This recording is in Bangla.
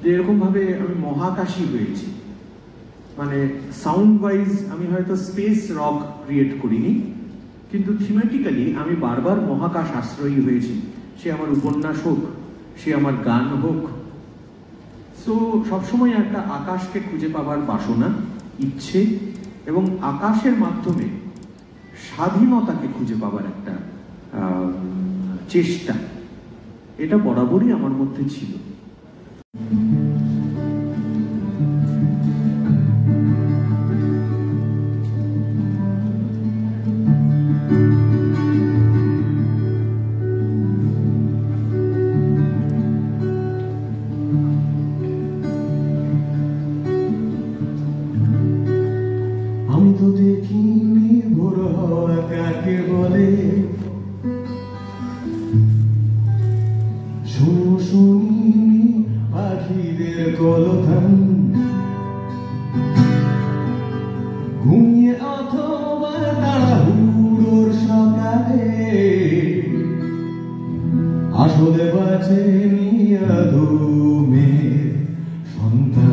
যে এরকমভাবে আমি মহাকাশী হয়েছি, মানে সাউন্ড ওয়াইজ আমি হয়তো স্পেস রক ক্রিয়েট করিনি, কিন্তু থিমেটিক্যালি আমি বারবার মহাকাশ আশ্রয়ী হয়েছি। সে আমার উপন্যাস হোক, সে আমার গান হোক। সো সবসময় একটা আকাশকে খুঁজে পাবার বাসনা, ইচ্ছে, এবং আকাশের মাধ্যমে স্বাধীনতাকে খুঁজে পাবার একটা চেষ্টা, এটা বরাবরই আমার মধ্যে ছিল। আমি তো দেখিনি ভোর হওয়া কাকে বলে, শুনিনি পাখিদের কলতান, ঘুমিয়ে অথবা তাড়াহুড়োর সকালে আসলে বাঁচেনি আদমের সন্তান।